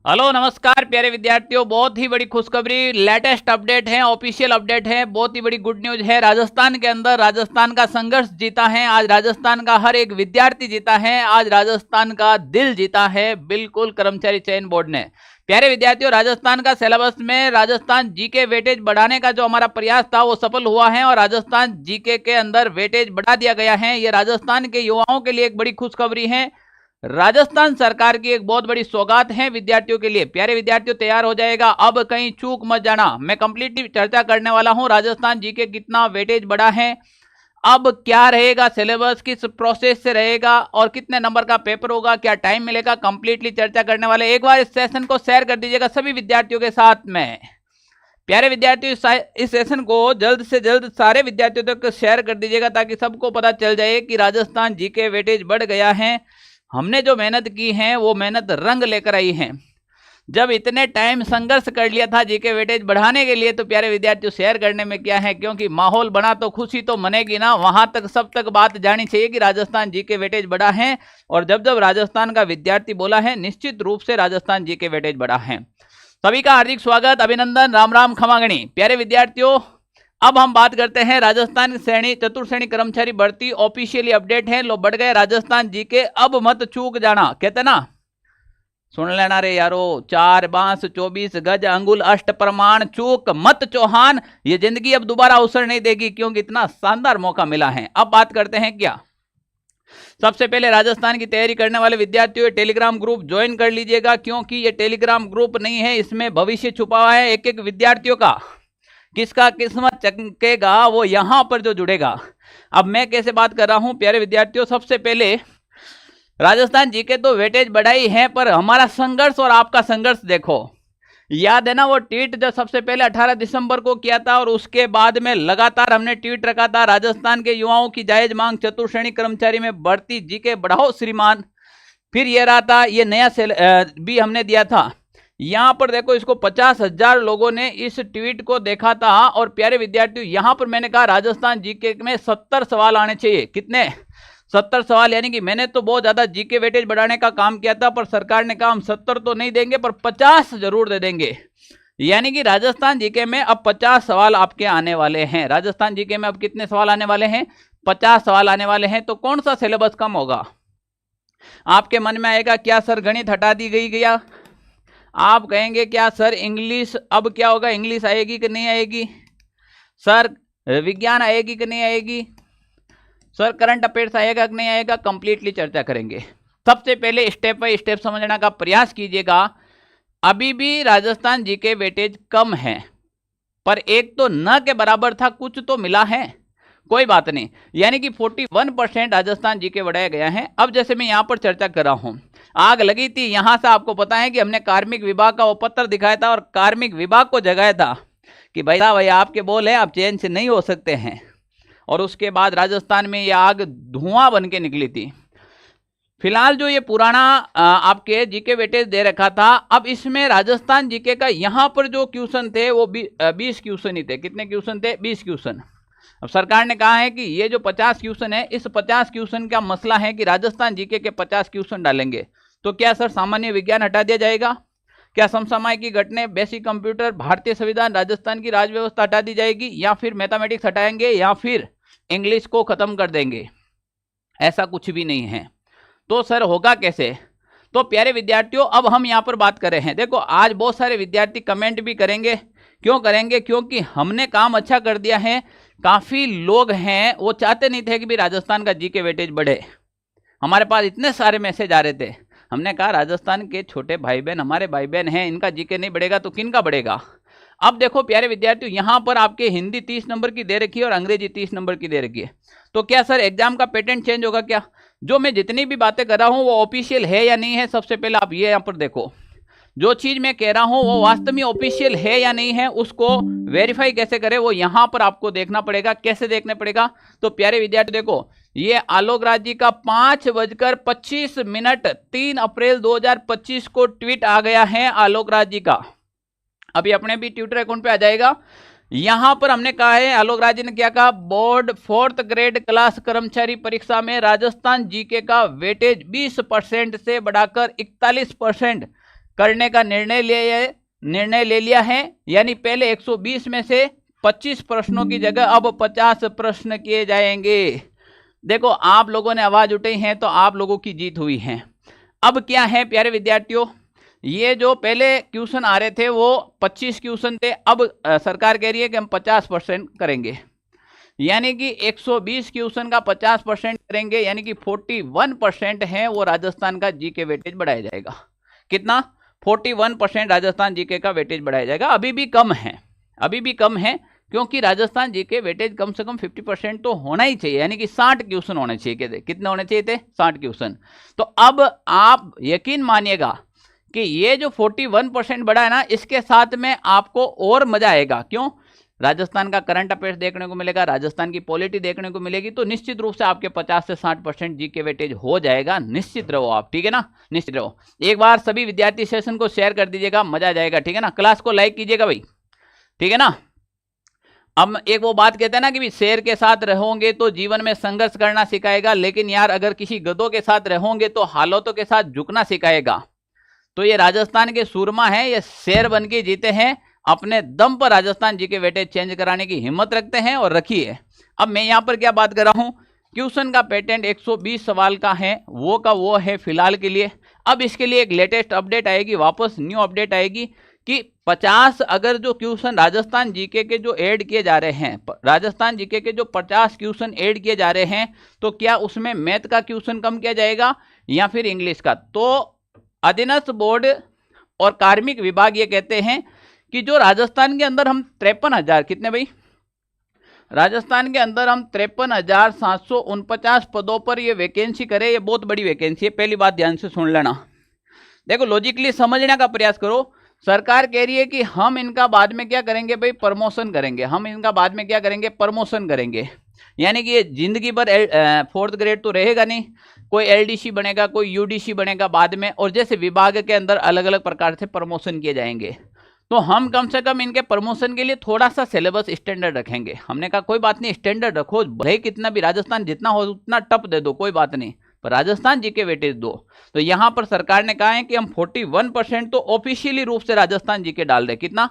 Hello नमस्कार प्यारे विद्यार्थियों, बहुत ही बड़ी खुशखबरी, लेटेस्ट अपडेट है, ऑफिशियल अपडेट है, बहुत ही बड़ी गुड न्यूज है। राजस्थान के अंदर राजस्थान का संघर्ष जीता है, आज राजस्थान का हर एक विद्यार्थी जीता है, आज राजस्थान का दिल जीता है, बिल्कुल कर्मचारी चयन बोर्ड ने। प्यारे विद्यार्थियों, राजस्थान का सिलेबस में राजस्थान जीके वेटेज बढ़ाने का जो हमारा प्रयास था वो सफल हुआ है और राजस्थान जीके के अंदर वेटेज बढ़ा दिया गया है। ये राजस्थान के युवाओं के लिए एक बड़ी खुशखबरी है, राजस्थान सरकार की एक बहुत बड़ी सौगात है विद्यार्थियों के लिए। प्यारे विद्यार्थियों, तैयार हो जाएगा, अब कहीं चूक मत जाना। मैं कंप्लीटली चर्चा करने वाला हूं, राजस्थान जीके कितना वेटेज बढ़ा है, अब क्या रहेगा सिलेबस, किस प्रोसेस से रहेगा और कितने नंबर का पेपर होगा, क्या टाइम मिलेगा, कंप्लीटली चर्चा करने वाले। एक बार इस सेशन को शेयर कर दीजिएगा सभी विद्यार्थियों के साथ में। प्यारे विद्यार्थियों, इस सेशन को जल्द से जल्द सारे विद्यार्थियों तक शेयर कर दीजिएगा ताकि सबको पता चल जाए कि राजस्थान जीके वेटेज बढ़ गया है। हमने जो मेहनत की है वो मेहनत रंग लेकर आई है। जब इतने टाइम संघर्ष कर लिया था जीके वेटेज बढ़ाने के लिए, तो प्यारे विद्यार्थियों शेयर करने में क्या है, क्योंकि माहौल बना तो खुशी तो मनेगी ना, वहां तक सब तक बात जानी चाहिए कि राजस्थान जीके वेटेज बढ़ा है। और जब जब राजस्थान का विद्यार्थी बोला है, निश्चित रूप से राजस्थान जीके वेटेज बढ़ा है। सभी का हार्दिक स्वागत, अभिनंदन, राम राम, खमागणी। प्यारे विद्यार्थियों, अब हम बात करते हैं राजस्थान श्रेणी चतुर्थ श्रेणी कर्मचारी भर्ती ऑफिशियली अपडेट है। लो बढ़ गए राजस्थान जीके, अब मत चूक जाना, कहते ना, सुन लेना रे यारो। 4 बांस 24 गज अंगुल अष्ट प्रमाण, चूक मत चौहान। ये जिंदगी अब दोबारा अवसर नहीं देगी क्योंकि इतना शानदार मौका मिला है। अब बात करते हैं क्या, सबसे पहले राजस्थान की तैयारी करने वाले विद्यार्थियों टेलीग्राम ग्रुप ज्वाइन कर लीजिएगा, क्योंकि ये टेलीग्राम ग्रुप नहीं है, इसमें भविष्य छुपा हुआ है एक एक विद्यार्थियों का। किसका किस्मत चमकेगा वो यहां पर जो जुड़ेगा। अब मैं कैसे बात कर रहा हूं प्यारे विद्यार्थियों, सबसे पहले राजस्थान जीके तो वेटेज बढ़ाई है, पर हमारा संघर्ष और आपका संघर्ष देखो। याद है ना वो ट्वीट जो सबसे पहले 18 दिसंबर को किया था और उसके बाद में लगातार हमने ट्वीट रखा था, राजस्थान के युवाओं की जायज मांग चतुर्थ श्रेणी कर्मचारी में बढ़ती जीके बढ़ाओ श्रीमान। फिर ये रहा था, ये नया भी हमने दिया था। यहां पर देखो, इसको 50,000 लोगों ने इस ट्वीट को देखा था। और प्यारे विद्यार्थियों, यहां पर मैंने कहा राजस्थान जीके में 70 सवाल आने चाहिए। कितने? 70 सवाल, यानी कि मैंने तो बहुत ज्यादा जीके वेटेज बढ़ाने का काम किया था, पर सरकार ने कहा हम 70 तो नहीं देंगे पर 50 जरूर दे देंगे। यानी कि राजस्थान जीके में अब 50 सवाल आपके आने वाले हैं। राजस्थान जीके में अब कितने सवाल आने वाले हैं? 50 सवाल आने वाले हैं। तो कौन सा सिलेबस कम होगा? आपके मन में आएगा क्या सर गणित हटा दी गया, आप कहेंगे क्या सर इंग्लिश, अब क्या होगा, इंग्लिश आएगी कि नहीं आएगी, सर विज्ञान आएगी कि नहीं आएगी, सर करंट अफेयर्स आएगा कि नहीं आएगा, कंप्लीटली चर्चा करेंगे। सबसे पहले स्टेप बाय स्टेप समझने का प्रयास कीजिएगा। अभी भी राजस्थान जीके वेटेज कम है, पर एक तो न के बराबर था, कुछ तो मिला है, कोई बात नहीं। यानी कि 41% राजस्थान जीके बढ़ाया गया है। अब जैसे मैं यहां पर चर्चा कर रहा हूं, आग लगी थी यहां से, आपको पता है कि हमने कार्मिक विभाग का वो पत्र दिखाया था और कार्मिक विभाग को जगाया था कि भाई साहब आपके बोल है, आप चैन से नहीं हो सकते हैं। और उसके बाद राजस्थान में ये आग धुआं बन के निकली थी। फिलहाल जो ये पुराना आपके जीके वेटेज दे रखा था, अब इसमें राजस्थान जीके का यहां पर जो क्वेश्चन थे वो 20 क्वेश्चन ही थे। कितने क्वेश्चन थे? 20 क्वेश्चन। अब सरकार ने कहा है कि ये जो 50 क्वेश्चन है, इस 50 क्वेश्चन का मसला है कि राजस्थान जीके के 50 क्वेश्चन डालेंगे। तो क्या सर सामान्य विज्ञान हटा दिया जाएगा? क्या समसामयिक घटने, बेसिक कंप्यूटर, भारतीय संविधान, राजस्थान की राज व्यवस्था हटा दी जाएगी, या फिर मैथमेटिक्स हटाएंगे, या फिर इंग्लिश को खत्म कर देंगे? ऐसा कुछ भी नहीं है। तो सर होगा कैसे? तो प्यारे विद्यार्थियों, अब हम यहाँ पर बात कर रहे हैं। देखो, आज बहुत सारे विद्यार्थी कमेंट भी करेंगे। क्यों करेंगे? क्योंकि हमने काम अच्छा कर दिया है। काफी लोग हैं वो चाहते नहीं थे कि भी राजस्थान का जीके वेटेज बढ़े। हमारे पास इतने सारे मैसेज आ रहे थे, हमने कहा राजस्थान के छोटे भाई बहन हमारे भाई बहन हैं, इनका जीके नहीं बढ़ेगा तो किनका बढ़ेगा? अब देखो प्यारे विद्यार्थियों, यहां पर आपके हिंदी 30 नंबर की दे रखी है और अंग्रेजी 30 नंबर की दे रखी है। तो क्या सर एग्जाम का पैटर्न चेंज होगा क्या? जो मैं जितनी भी बातें कर रहा हूं वो ऑफिशियल है या नहीं है, सबसे पहले आप ये यहां पर देखो। जो चीज मैं कह रहा हूं वो वास्तव में ऑफिशियल है या नहीं है, उसको वेरीफाई कैसे करें वो यहां पर आपको देखना पड़ेगा। कैसे देखना पड़ेगा? तो प्यारे विद्यार्थी देखो, ये आलोक राज जी का 5:25 3 अप्रैल 2025 को ट्वीट आ गया है आलोक राज जी का। अभी अपने भी ट्विटर अकाउंट पे आ जाएगा। यहां पर हमने कहा है, आलोक राज जी ने क्या कहा, बोर्ड 4th ग्रेड क्लास कर्मचारी परीक्षा में राजस्थान जीके का वेटेज 20% से बढ़ाकर 41% करने का निर्णय ले लिया है। यानी पहले 120 में से 25 प्रश्नों की जगह अब 50 प्रश्न किए जाएंगे। देखो आप लोगों ने आवाज उठाई है तो आप लोगों की जीत हुई है। अब क्या है प्यारे विद्यार्थियों, ये जो पहले क्वेश्चन आ रहे थे वो 25 क्वेश्चन थे, अब सरकार कह रही है कि हम 50% करेंगे, यानी कि 120 क्वेश्चन का 50% करेंगे, यानी कि 41% है वो राजस्थान का जीके वेटेज बढ़ाया जाएगा। कितना? 41% राजस्थान जीके का वेटेज बढ़ाया जाएगा। अभी भी कम है, अभी भी कम है, क्योंकि राजस्थान जीके वेटेज कम से कम 50% तो होना ही चाहिए, यानी कि 60 क्वेश्चन होने चाहिए। कितने होने चाहिए थे? 60 क्वेश्चन। तो अब आप यकीन मानिएगा कि ये जो 41% बढ़ा है ना, इसके साथ में आपको और मजा आएगा। क्यों? राजस्थान का करंट अफेयर्स देखने को मिलेगा, राजस्थान की पॉलिटी देखने को मिलेगी, तो निश्चित रूप से आपके 50 से 60% जीके वेटेज हो जाएगा। निश्चित रहो आप, ठीक है ना, निश्चित रहो। एक बार सभी विद्यार्थी सेशन को शेयर कर दीजिएगा, मजा आ जाएगा, ठीक है ना। क्लास को लाइक कीजिएगा भाई, ठीक है ना। अब एक वो बात कहते हैं ना कि शेर के साथ रहोगे तो जीवन में संघर्ष करना सिखाएगा, लेकिन यार अगर किसी गधों के साथ रहोगे तो हालातों के साथ झुकना सिखाएगा। तो ये राजस्थान के सूरमा है, ये शेर बन के जीते हैं, अपने दम पर राजस्थान जी के वेटेज चेंज कराने की हिम्मत रखते हैं और रखी है। अब मैं यहाँ पर क्या बात कर रहा हूँ, क्वेश्चन का पैटर्न 120 सवाल का है, वो है फिलहाल के लिए। अब इसके लिए एक लेटेस्ट अपडेट आएगी, वापस न्यू अपडेट आएगी कि 50 अगर जो क्वेश्चन राजस्थान जीके के जो ऐड किए जा रहे हैं, राजस्थान जीके के जो 50 क्वेश्चन ऐड किए जा रहे हैं, तो क्या उसमें मैथ का क्वेश्चन कम किया जाएगा या फिर इंग्लिश का? तो अधीनस्थ बोर्ड और कार्मिक विभाग ये कहते हैं कि जो राजस्थान के अंदर हम 53,000, कितने भाई? राजस्थान के अंदर हम 53,749 पदों पर ये वैकेंसी करें, ये बहुत बड़ी वैकेंसी है। पहली बात ध्यान से सुन लेना, देखो लॉजिकली समझने का प्रयास करो। सरकार कह रही है कि हम इनका बाद में क्या करेंगे भाई? प्रमोशन करेंगे। हम इनका बाद में क्या करेंगे? प्रमोशन करेंगे। यानी कि ये जिंदगी भर 4th ग्रेड तो रहेगा नहीं, कोई एलडीसी बनेगा, कोई यूडीसी बनेगा बाद में, और जैसे विभाग के अंदर अलग अलग प्रकार से प्रमोशन किए जाएंगे। तो हम कम से कम इनके प्रमोशन के लिए थोड़ा सा सिलेबस स्टैंडर्ड रखेंगे। हमने कहा कोई बात नहीं, स्टैंडर्ड रखो, भले कितना भी राजस्थान जितना हो उतना टप दे दो, कोई बात नहीं, पर राजस्थान जीके वेटेज दो। तो यहां पर सरकार ने कहा है कि हम 41% तो ऑफिशियली रूप से राजस्थान जीके डाल रहे। कितना?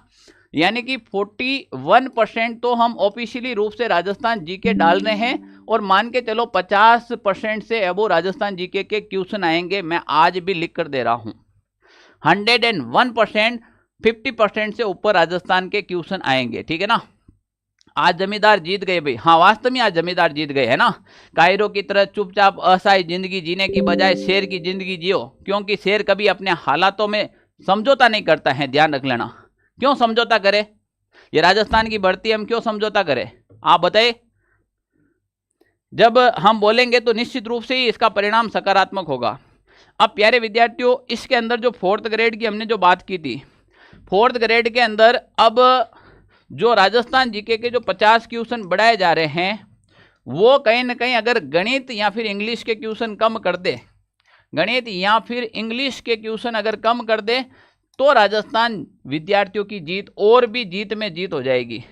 यानी कि 41% तो हम ऑफिशियली रूप से राजस्थान जीके डाल रहे हैं, और मान के चलो 50% से अबो राजस्थान जीके के क्वेश्चन आएंगे। मैं आज भी लिख कर दे रहा हूं, 101%, 50% से ऊपर राजस्थान के क्वेश्चन आएंगे, ठीक है ना। आज जमींदार जीत गए भाई, हाँ वास्तव में आज जमींदार जीत गए, है ना। कायरो की तरह चुपचाप असहाय जिंदगी जीने की बजाय शेर की जिंदगी जियो, क्योंकि शेर कभी अपने हालातों में समझौता नहीं करता है, ध्यान रख लेना। क्यों समझौता करे? ये राजस्थान की भर्ती हम क्यों समझौता करें, आप बताइए। जब हम बोलेंगे तो निश्चित रूप से ही इसका परिणाम सकारात्मक होगा। अब प्यारे विद्यार्थियों, इसके अंदर जो 4th ग्रेड की हमने जो बात की थी, 4th ग्रेड के अंदर अब जो राजस्थान जीके के जो 50 क्वेश्चन बढ़ाए जा रहे हैं, वो कहीं ना कहीं अगर गणित या फिर इंग्लिश के क्वेश्चन कम कर दे, गणित या फिर इंग्लिश के क्वेश्चन अगर कम कर दे, तो राजस्थान विद्यार्थियों की जीत और भी जीत में जीत हो जाएगी,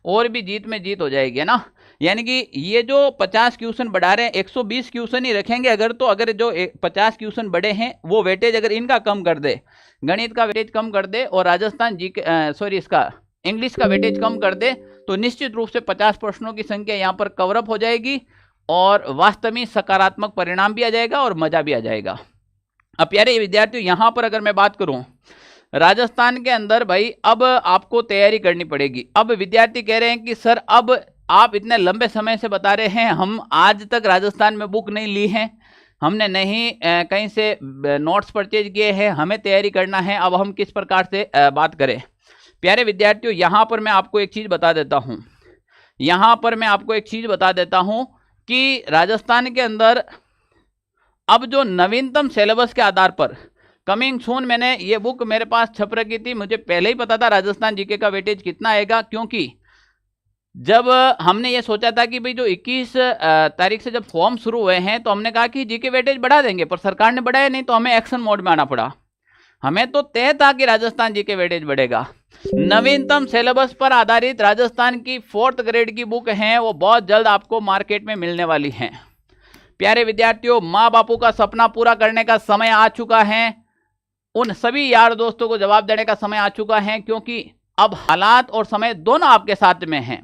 और भी जीत में जीत हो जाएगी, है ना। यानी कि ये जो 50 क्वेश्चन बढ़ा रहे हैं, 120 क्वेश्चन ही रखेंगे अगर, तो अगर जो 50 क्वेश्चन बढ़े हैं वो वेटेज अगर इनका कम कर दे, गणित का वेटेज कम कर दे, और राजस्थान जी के इसका इंग्लिश का वेटेज कम कर दे, तो निश्चित रूप से 50 प्रश्नों की संख्या यहाँ पर कवरअप हो जाएगी, और वास्तव में सकारात्मक परिणाम भी आ जाएगा और मजा भी आ जाएगा। अब प्यारे विद्यार्थियों, यहाँ पर अगर मैं बात करूँ राजस्थान के अंदर, भाई अब आपको तैयारी करनी पड़ेगी। अब विद्यार्थी कह रहे हैं कि सर अब आप इतने लंबे समय से बता रहे हैं, हम आज तक राजस्थान में बुक नहीं ली है, हमने नहीं कहीं से नोट्स परचेज किए हैं, हमें तैयारी करना है, अब हम किस प्रकार से बात करें। प्यारे विद्यार्थियों, यहाँ पर मैं आपको एक चीज़ बता देता हूँ, यहाँ पर मैं आपको एक चीज़ बता देता हूँ कि राजस्थान के अंदर अब जो नवीनतम सिलेबस के आधार पर कमिंग सून, मैंने ये बुक मेरे पास छप रखी थी, मुझे पहले ही पता था राजस्थान जीके का वेटेज कितना आएगा, क्योंकि जब हमने ये सोचा था कि भाई जो 21 तारीख से जब फॉर्म शुरू हुए हैं, तो हमने कहा कि जीके वेटेज बढ़ा देंगे, पर सरकार ने बढ़ाया नहीं, तो हमें एक्शन मोड में आना पड़ा। हमें तो तय था कि राजस्थान जीके वेटेज बढ़ेगा। नवीनतम सिलेबस पर आधारित राजस्थान की 4th ग्रेड की बुक हैं, वो बहुत जल्द आपको मार्केट में मिलने वाली हैं। प्यारे विद्यार्थियों, माँ बापू का सपना पूरा करने का समय आ चुका है। उन सभी यार दोस्तों को जवाब देने का समय आ चुका है, क्योंकि अब हालात और समय दोनों आपके साथ में हैं।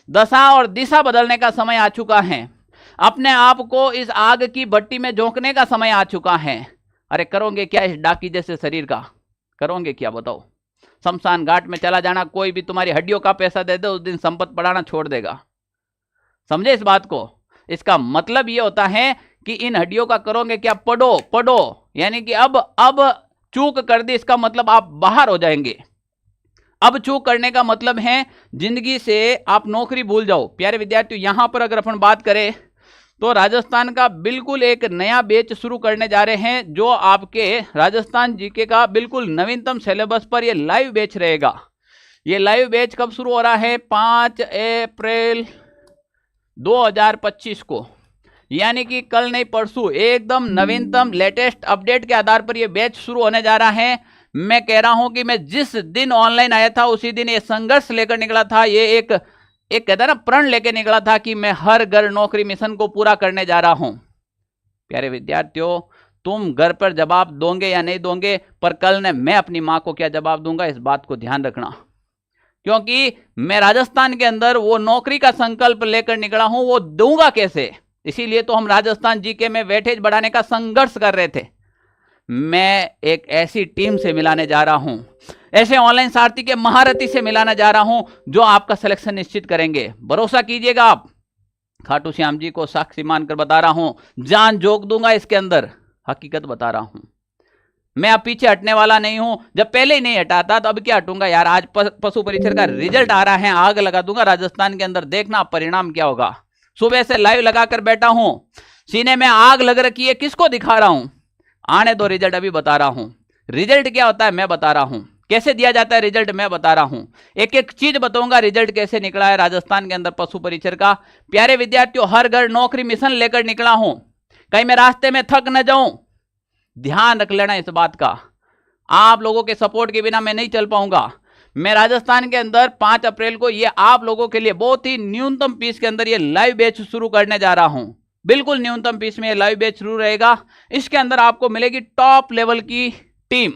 दशा और दिशा बदलने का समय आ चुका है। अपने आप को इस आग की भट्टी में झोंकने का समय आ चुका है। अरे करोगे क्या इस डाकी जैसे शरीर का? करोगे क्या बताओ? शमशान घाट में चला जाना, कोई भी तुम्हारी हड्डियों का पैसा दे दे, उस दिन संपत्ति बढ़ाना छोड़ देगा। समझे इस बात को? इसका मतलब ये होता है कि इन हड्डियों का करोगे क्या? पढ़ो पढ़ो, यानी कि अब चूक कर दी, इसका मतलब आप बाहर हो जाएंगे। अब चूक करने का मतलब है जिंदगी से आप नौकरी भूल जाओ। प्यारे विद्यार्थियों, यहां पर अगर अपन बात करें तो राजस्थान का बिल्कुल एक नया बैच शुरू करने जा रहे हैं, जो आपके राजस्थान जीके का बिल्कुल नवीनतम सिलेबस पर ये लाइव बैच रहेगा। ये लाइव बैच कब शुरू हो रहा है? 5 अप्रैल 2025 को, यानी कि कल नहीं परसों, एकदम नवीनतम लेटेस्ट अपडेट के आधार पर यह बैच शुरू होने जा रहा है। मैं कह रहा हूं कि मैं जिस दिन ऑनलाइन आया था उसी दिन ये संघर्ष लेकर निकला था। ये एक कहता है ना, प्रण लेकर निकला था कि मैं हर घर नौकरी मिशन को पूरा करने जा रहा हूं। प्यारे विद्यार्थियों, तुम घर पर जवाब दोगे या नहीं दोगे, पर कल ने मैं अपनी मां को क्या जवाब दूंगा, इस बात को ध्यान रखना। क्योंकि मैं राजस्थान के अंदर वो नौकरी का संकल्प लेकर निकला हूं, वो दूंगा कैसे? इसीलिए तो हम राजस्थान जीके में वेटेज बढ़ाने का संघर्ष कर रहे थे। मैं एक ऐसी टीम से मिलाने जा रहा हूं, ऐसे ऑनलाइन सारथी के महारथी से मिलाने जा रहा हूं, जो आपका सिलेक्शन निश्चित करेंगे। भरोसा कीजिएगा आप। खाटू श्याम जी को साक्षी मानकर बता रहा हूं, जान जोक दूंगा इसके अंदर, हकीकत बता रहा हूं। मैं अब पीछे हटने वाला नहीं हूं। जब पहले ही नहीं हटाता तो अब क्या हटूंगा यार? आज पशु परीक्षण का रिजल्ट आ रहा है, आग लगा दूंगा राजस्थान के अंदर, देखना परिणाम क्या होगा। सुबह से लाइव लगाकर बैठा हूं, सीने में आग लग रखी है, किसको दिखा रहा हूं? आने दो रिजल्ट, अभी बता रहा हूं। रिजल्ट क्या होता है मैं बता रहा हूं, कैसे दिया जाता है रिजल्ट मैं बता रहा हूं। एक एक चीज बताऊंगा, रिजल्ट कैसे निकला है राजस्थान के अंदर पशु परीक्षण का। प्यारे विद्यार्थियों, हर घर नौकरी मिशन लेकर निकला हूं, कहीं मैं रास्ते में थक न जाऊं, ध्यान रख लेना इस बात का। आप लोगों के सपोर्ट के बिना मैं नहीं चल पाऊंगा। मैं राजस्थान के अंदर 5 अप्रैल को ये आप लोगों के लिए बहुत ही न्यूनतम फीस के अंदर ये लाइव बैच शुरू करने जा रहा हूं। बिल्कुल न्यूनतम फीस में ये लाइव बैच शुरू रहेगा। इसके अंदर आपको मिलेगी टॉप लेवल की टीम।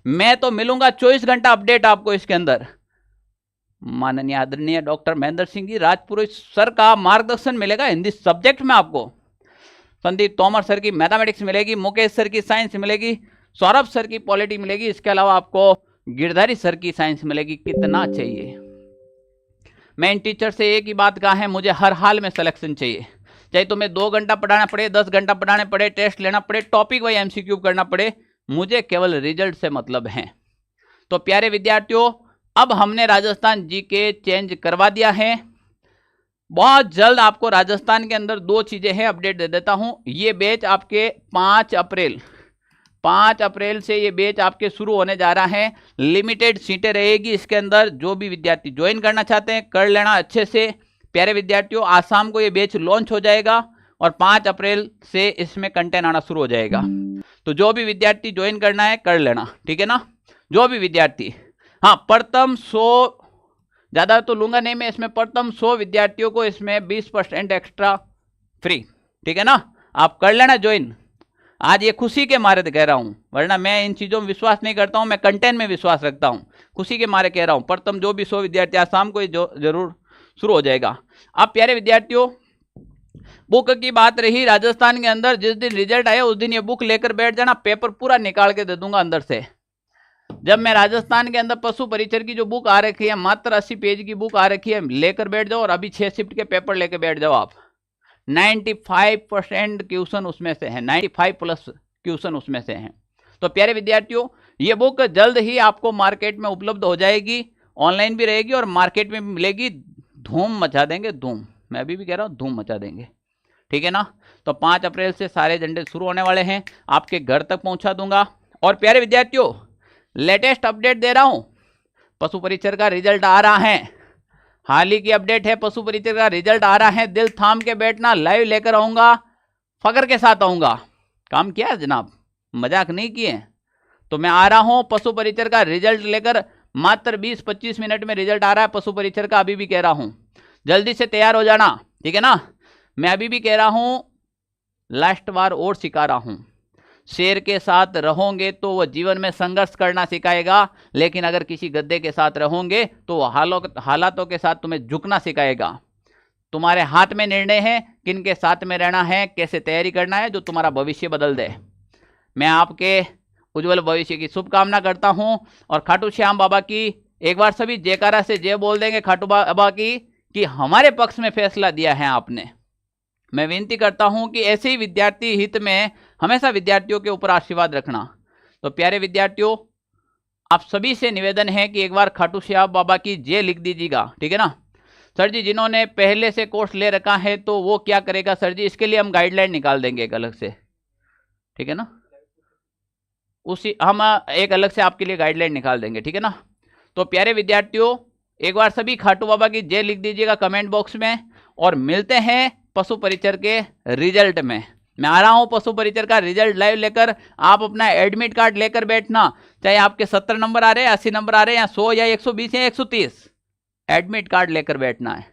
मैं तो मिलूंगा 24 घंटा अपडेट आपको इसके अंदर। माननीय आदरणीय डॉक्टर महेंद्र सिंह जी राजपुरोहित सर का मार्गदर्शन मिलेगा हिंदी सब्जेक्ट में आपको। संदीप तोमर सर की मैथमेटिक्स मिलेगी, मुकेश सर की साइंस मिलेगी, सौरभ सर की पॉलिटी मिलेगी, इसके अलावा आपको गिरधारी सर की साइंस मिलेगी। कितना चाहिए? मैं इन टीचर से एक ही बात कहा है, मुझे हर हाल में सिलेक्शन चाहिए। चाहे तुम्हें 2 घंटा पढ़ाना पड़े, 10 घंटा पढ़ाने पड़े, टेस्ट लेना पड़े, टॉपिक वाइज एमसीक्यू करना पड़े, मुझे केवल रिजल्ट से मतलब है। तो प्यारे विद्यार्थियों, अब हमने राजस्थान जीके चेंज करवा दिया है। बहुत जल्द आपको राजस्थान के अंदर 2 चीजें हैं, अपडेट दे देता हूं। ये बैच आपके 5 अप्रैल से ये बैच आपके शुरू होने जा रहा है। लिमिटेड सीटें रहेगी इसके अंदर। जो भी विद्यार्थी ज्वाइन करना चाहते हैं कर लेना अच्छे से। प्यारे विद्यार्थियों, आज शाम को ये बैच लॉन्च हो जाएगा और 5 अप्रैल से इसमें कंटेंट आना शुरू हो जाएगा। तो जो भी विद्यार्थी ज्वाइन करना है कर लेना, ठीक है ना? जो भी विद्यार्थी, हाँ, प्रथम 100, ज़्यादा तो लूंगा नहीं मैं इसमें, प्रथम 100 विद्यार्थियों को इसमें 20% एक्स्ट्रा फ्री, ठीक है ना? आप कर लेना ज्वाइन। आज ये खुशी के मारे कह रहा हूं, वरना मैं इन चीज़ों में विश्वास नहीं करता हूं, मैं कंटेंट में विश्वास रखता हूं। खुशी के मारे कह रहा हूं, प्रथम जो भी 100 विद्यार्थी आज शाम को जरूर शुरू हो जाएगा। अब प्यारे विद्यार्थियों, बुक की बात रही, राजस्थान के अंदर जिस दिन रिजल्ट आया उस दिन ये बुक लेकर बैठ जाना, पेपर पूरा निकाल के दे दूंगा अंदर से। जब मैं राजस्थान के अंदर पशु परीक्षण की जो बुक आ रखी है, मात्र 80 पेज की बुक आ रखी है, लेकर बैठ जाओ और अभी 6 शिफ्ट के पेपर लेकर बैठ जाओ आप। 95% क्वेश्चन उसमें से है, 95+ क्वेश्चन उसमें से हैं। तो प्यारे विद्यार्थियों, ये बुक जल्द ही आपको मार्केट में उपलब्ध हो जाएगी, ऑनलाइन भी रहेगी और मार्केट में भी मिलेगी। धूम मचा देंगे, धूम, मैं अभी भी कह रहा हूँ धूम मचा देंगे, ठीक है ना? तो 5 अप्रैल से सारे झंडे शुरू होने वाले हैं, आपके घर तक पहुंचा दूंगा। और प्यारे विद्यार्थियों, लेटेस्ट अपडेट दे रहा हूं, पशु परीक्षण का रिजल्ट आ रहा है, हाल ही की अपडेट है, पशु परीक्षण का रिजल्ट आ रहा है। दिल थाम के बैठना, लाइव लेकर आऊंगा, फकर के साथ आऊंगा। काम किया जनाब, मजाक नहीं किए। तो मैं आ रहा हूं पशु परीक्षण का रिजल्ट लेकर, मात्र 20-25 मिनट में रिजल्ट आ रहा है पशु परीक्षण का। अभी भी कह रहा हूं जल्दी से तैयार हो जाना, ठीक है ना? मैं अभी भी कह रहा हूं, लास्ट बार और सिखा रहा हूं, शेर के साथ रहोगे तो वो जीवन में संघर्ष करना सिखाएगा, लेकिन अगर किसी गधे के साथ रहोगे तो वो हालातों के साथ तुम्हें झुकना सिखाएगा। तुम्हारे हाथ में निर्णय है किन के साथ में रहना है, कैसे तैयारी करना है, जो तुम्हारा भविष्य बदल दे। मैं आपके उज्जवल भविष्य की शुभकामना करता हूं और खाटू श्याम बाबा की एक बार सभी जयकारा से जय बोल देंगे खाटू बाबा की कि हमारे पक्ष में फैसला दिया है आपने। मैं विनती करता हूं कि ऐसे ही विद्यार्थी हित में हमेशा विद्यार्थियों के ऊपर आशीर्वाद रखना। तो प्यारे विद्यार्थियों, आप सभी से निवेदन है कि एक बार खाटू श्याम बाबा की जय लिख दीजिएगा, ठीक है ना। सर जी, जिन्होंने पहले से कोर्स ले रखा है तो वो क्या करेगा सर जी? इसके लिए हम गाइडलाइन निकाल देंगे एक अलग से, ठीक है ना। उसी हम एक अलग से आपके लिए गाइडलाइन निकाल देंगे, ठीक है ना। तो प्यारे विद्यार्थियों, एक बार सभी खाटू बाबा की जय लिख दीजिएगा कमेंट बॉक्स में, और मिलते हैं पशु परिचर के रिजल्ट में। मैं आ रहा हूं पशु परिचर का रिजल्ट लाइव लेकर। आप अपना एडमिट कार्ड लेकर बैठना, चाहे आपके 70 नंबर आ रहे हैं, 80 नंबर आ रहे हैं, या 100 या 120 या 130, एडमिट कार्ड लेकर बैठना है।